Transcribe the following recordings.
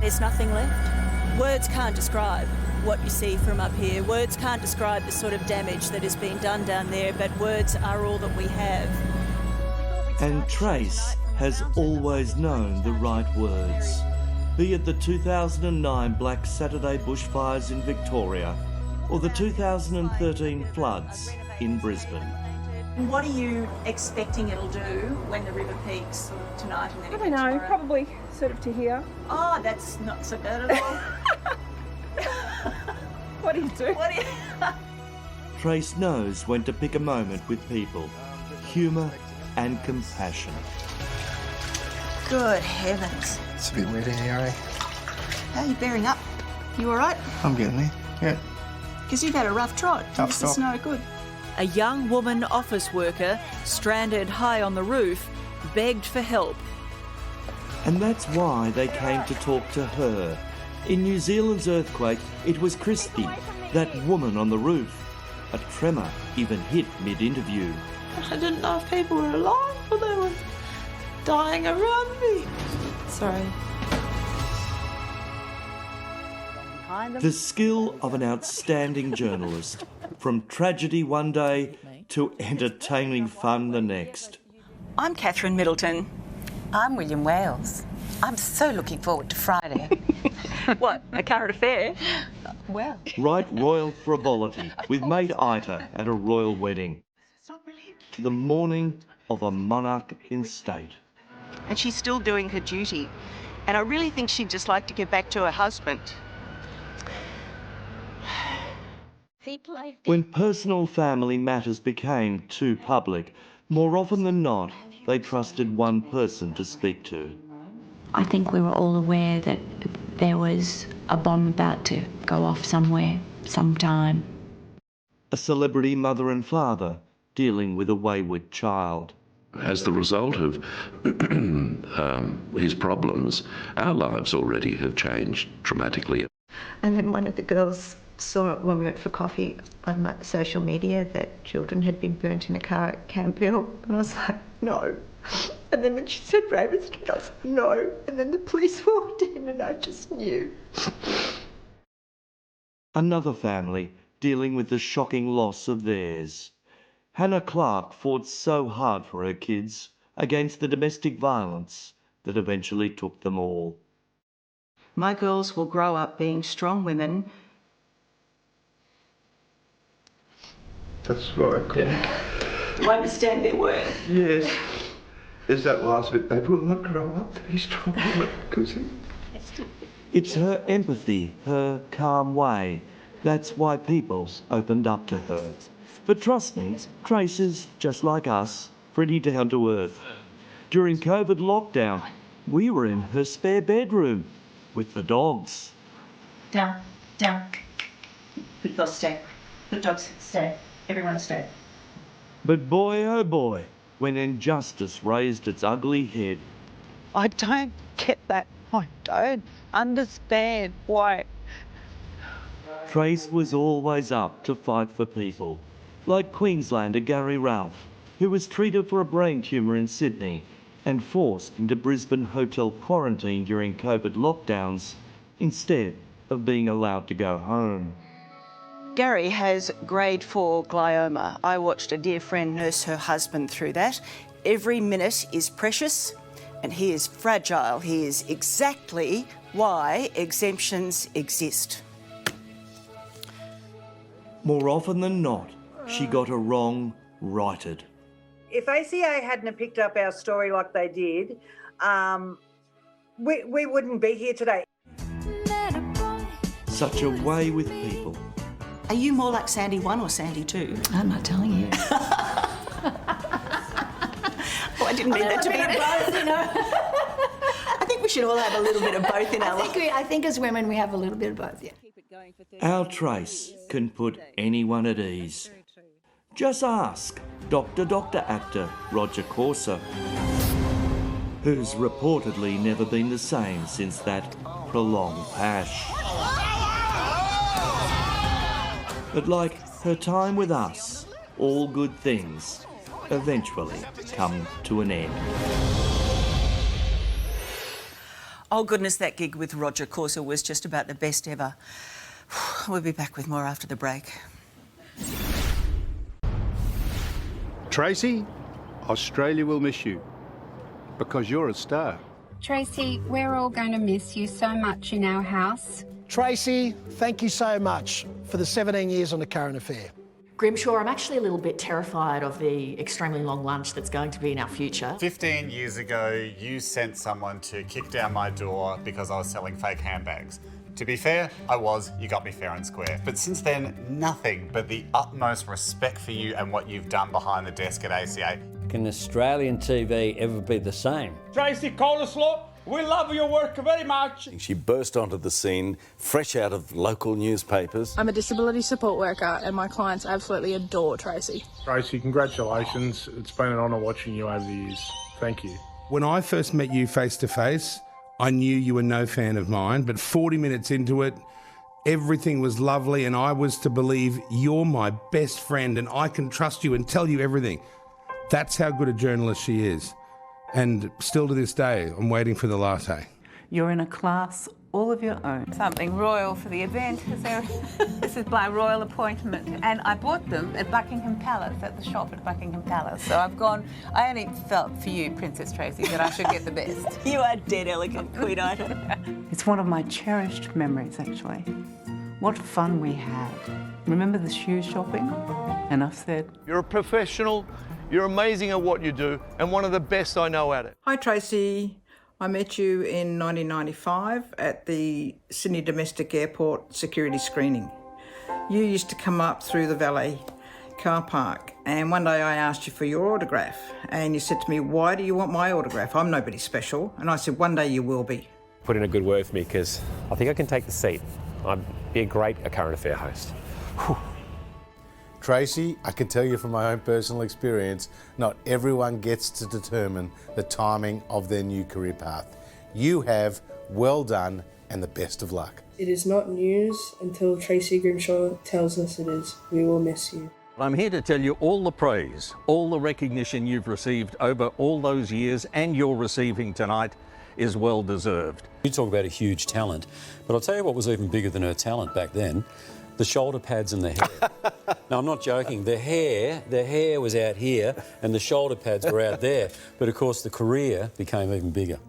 there's nothing left. Words can't describe what you see from up here. Words can't describe the sort of damage that has been done down there, but words are all that we have. And Trace has always known the right words, be it the 2009 Black Saturday bushfires in Victoria or the 2013 floods in Brisbane. What are you expecting it'll do when the river peaks sort of tonight and then I don't know, tomorrow? probably sort of to here. Oh, that's not so bad at all. What do you do? Trace knows when to pick a moment with people, humour and compassion. Good heavens. It's a bit wet in here, eh? How are you bearing up? You all right? I'm getting there, yeah. Because you've had a rough trot. Tough This is stop. no good. A young woman office worker, stranded high on the roof, begged for help. And that's why they came to talk to her. In New Zealand's earthquake, it was Christy, that woman on the roof. A tremor even hit mid-interview. I didn't know if people were alive or they were dying around me. Sorry. The skill of an outstanding journalist, from tragedy one day to entertaining fun the next. I'm Catherine Middleton. I'm William Wales. I'm so looking forward to Friday. What, a current affair? Well, Right royal frivolity with mate Ita at a royal wedding. The morning of a monarch in state. And she's still doing her duty. And I really think she'd just like to get back to her husband. When personal family matters became too public, more often than not, they trusted one person to speak to. I think we were all aware that there was a bomb about to go off somewhere, sometime. A celebrity mother and father dealing with a wayward child. As the result of his problems, our lives already have changed dramatically. And then one of the girls saw it when we went for coffee on my social media that children had been burnt in a car at Campbell. And I was like, no. And then when she said Raven Street, I was like, no. And then the police walked in and I just knew. Another family dealing with the shocking loss of theirs. Hannah Clark fought so hard for her kids against the domestic violence that eventually took them all. My girls will grow up being strong women. That's right, Claire. Do I understand their worth? Yes. There's that last bit, they will not grow up to be strong women, because It's her empathy, her calm way. That's why people opened up to her. But trust me, Trace is just like us, pretty down to earth. During COVID lockdown, we were in her spare bedroom with the dogs. Down, down. The dogs stay. The dogs stay. Everyone stay. But boy, oh boy, when injustice raised its ugly head. I don't get that. I don't understand why. Trace was always up to fight for people, like Queenslander Gary Ralph, who was treated for a brain tumour in Sydney and forced into Brisbane hotel quarantine during COVID lockdowns instead of being allowed to go home. Gary has grade 4 glioma. I watched a dear friend nurse her husband through that. Every minute is precious and he is fragile. He is exactly why exemptions exist. More often than not, she got a wrong righted. If ACA hadn't have picked up our story like they did, we wouldn't be here today. Such a way with people. Are you more like Sandy 1 or Sandy 2? I'm not telling you. Oh, I didn't mean that to be both, you know. I think we should all have a little bit of both in our life. I think as women we have a little bit of both, yeah. Our Trace can put anyone at ease. Just ask Doctor actor Roger Corser, who's reportedly never been the same since that prolonged pash. But like her time with us, all good things eventually come to an end. Oh, goodness, that gig with Roger Corser was just about the best ever. We'll be back with more after the break. Tracy, Australia will miss you because you're a star. Tracy, we're all going to miss you so much in our house. Tracy, thank you so much for the 17 years on The Current Affair. Grimshaw, I'm actually a little bit terrified of the extremely long lunch that's going to be in our future. 15 years ago, you sent someone to kick down my door because I was selling fake handbags. To be fair, I was. You got me fair and square. But since then, nothing but the utmost respect for you and what you've done behind the desk at ACA. Can Australian TV ever be the same? Tracy Coleslaw, we love your work very much. She burst onto the scene, fresh out of local newspapers. I'm a disability support worker and my clients absolutely adore Tracy. Tracy, congratulations. It's been an honour watching you over the years. Thank you. When I first met you face to face, I knew you were no fan of mine, but 40 minutes into it, everything was lovely and I was to believe you're my best friend and I can trust you and tell you everything. That's how good a journalist she is. And still to this day, I'm waiting for the latte. You're in a class all of your own. Something royal for the event. This is my royal appointment. And I bought them at Buckingham Palace, at the shop at Buckingham Palace. So I've gone, I only felt for you, Princess Tracy, that I should get the best. You are dead elegant, Queen Ida. It's one of my cherished memories, actually. What fun we had. Remember the shoe shopping? And I've said, you're a professional, you're amazing at what you do, and one of the best I know at it. Hi, Tracy. I met you in 1995 at the Sydney Domestic Airport security screening. You used to come up through the valet car park, and one day I asked you for your autograph, and you said to me, why do you want my autograph? I'm nobody special. And I said, one day you will be. Put in a good word for me because I think I can take the seat. I'd be a great Current Affair host. Whew. Tracy, I can tell you from my own personal experience, not everyone gets to determine the timing of their new career path. You have. Well done and the best of luck. It is not news until Tracy Grimshaw tells us it is. We will miss you. I'm here to tell you all the praise, all the recognition you've received over all those years and you're receiving tonight is well deserved. You talk about a huge talent, but I'll tell you what was even bigger than her talent back then. The shoulder pads and the hair. No, I'm not joking. The hair was out here and the shoulder pads were out there. But of course the career became even bigger.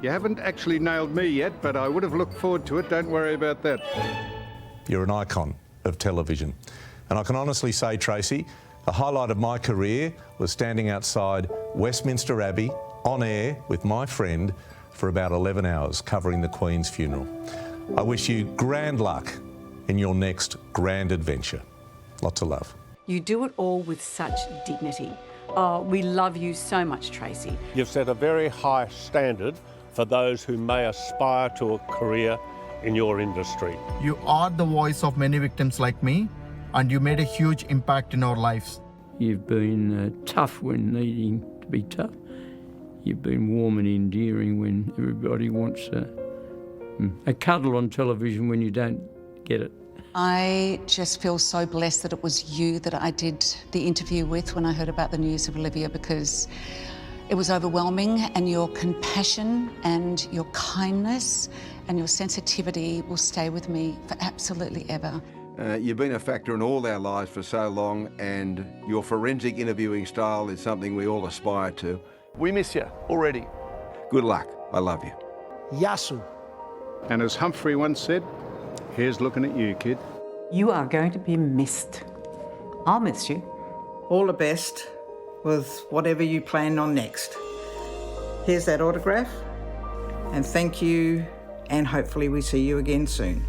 You haven't actually nailed me yet, but I would have looked forward to it. Don't worry about that. You're an icon of television. And I can honestly say, Tracy, the highlight of my career was standing outside Westminster Abbey on air with my friend for about 11 hours covering the Queen's funeral. I wish you grand luck in your next grand adventure. Lots of love. You do it all with such dignity. Oh, we love you so much, Tracy. You've set a very high standard for those who may aspire to a career in your industry. You are the voice of many victims like me, and you made a huge impact in our lives. You've been tough when needing to be tough. You've been warm and endearing when everybody wants a cuddle on television when you don't get it. I just feel so blessed that it was you that I did the interview with when I heard about the news of Olivia, because it was overwhelming, and your compassion and your kindness and your sensitivity will stay with me for absolutely ever. You've been a factor in all our lives for so long, and your forensic interviewing style is something we all aspire to. We miss you already. Good luck. I love you. Yasu. And as Humphrey once said, here's looking at you, kid. You are going to be missed. I'll miss you. All the best with whatever you plan on next. Here's that autograph, and thank you, and hopefully we see you again soon.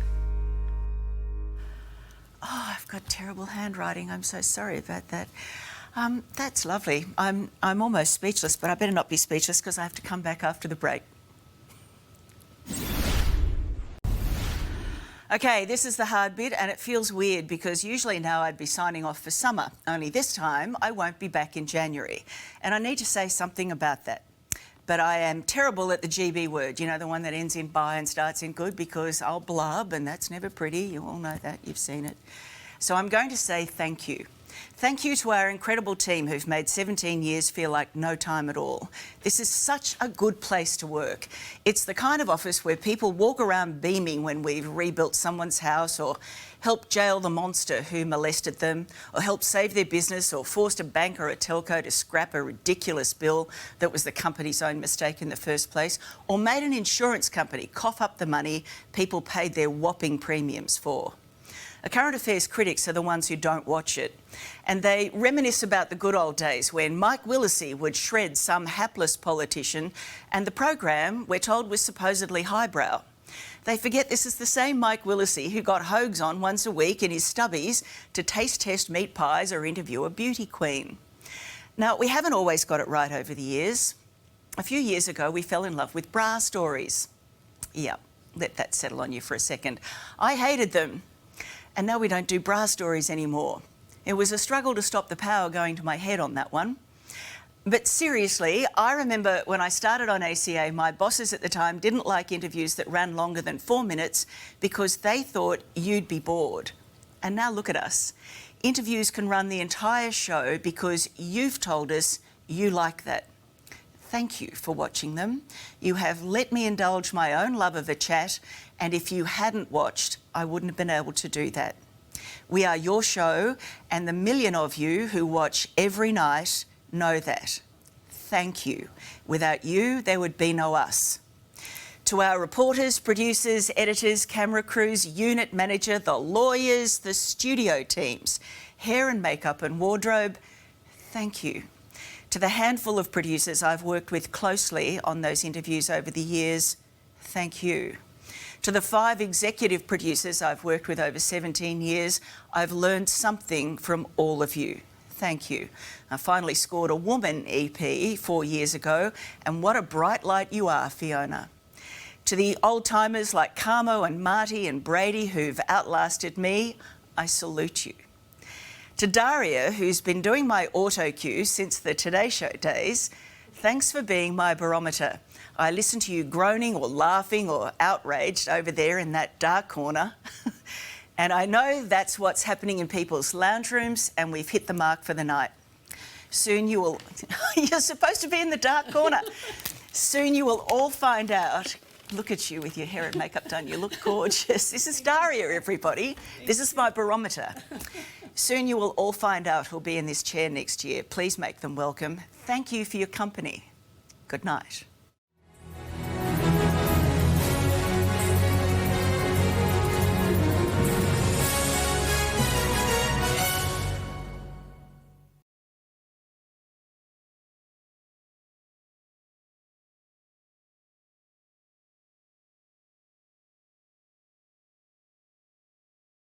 Oh, I've got terrible handwriting. I'm so sorry about that. That's lovely. I'm almost speechless, but I better not be speechless because I have to come back after the break. Okay, this is the hard bit, and it feels weird because usually now I'd be signing off for summer, only this time I won't be back in January. And I need to say something about that. But I am terrible at the GB word, you know, the one that ends in by and starts in good, because I'll blub and that's never pretty. You all know that, you've seen it. So I'm going to say thank you. Thank you to our incredible team who've made 17 years feel like no time at all. This is such a good place to work. It's the kind of office where people walk around beaming when we've rebuilt someone's house or helped jail the monster who molested them, or helped save their business, or forced a bank or a telco to scrap a ridiculous bill that was the company's own mistake in the first place, or made an insurance company cough up the money people paid their whopping premiums for. A Current Affairs critics are the ones who don't watch it, and they reminisce about the good old days when Mike Willesee would shred some hapless politician and the program, we're told, was supposedly highbrow. They forget this is the same Mike Willesee who got Hogs on once a week in his stubbies to taste test meat pies or interview a beauty queen. Now, we haven't always got it right over the years. A few years ago, we fell in love with bra stories. Yeah, let that settle on you for a second. I hated them. And now we don't do bra stories anymore. It was a struggle to stop the power going to my head on that one. But seriously, I remember when I started on ACA, my bosses at the time didn't like interviews that ran longer than 4 minutes because they thought you'd be bored. And now look at us. Interviews can run the entire show because you've told us you like that. Thank you for watching them. You have let me indulge my own love of a chat, and if you hadn't watched, I wouldn't have been able to do that. We are your show, and the million of you who watch every night know that. Thank you. Without you, there would be no us. To our reporters, producers, editors, camera crews, unit manager, the lawyers, the studio teams, hair and makeup and wardrobe, thank you. To the handful of producers I've worked with closely on those interviews over the years, thank you. To the 5 executive producers I've worked with over 17 years, I've learned something from all of you. Thank you. I finally scored a woman EP 4 years ago, and what a bright light you are, Fiona. To the old-timers like Carmo and Marty and Brady who've outlasted me, I salute you. To Daria, who's been doing my auto cue since the Today Show days, thanks for being my barometer. I listen to you groaning or laughing or outraged over there in that dark corner. And I know that's what's happening in people's lounge rooms, and we've hit the mark for the night. Soon you will... You're supposed to be in the dark corner. Soon you will all find out. Look at you with your hair and makeup done. You look gorgeous. This is Daria, everybody. This is my barometer. Soon you will all find out who'll be in this chair next year. Please make them welcome. Thank you for your company. Good night.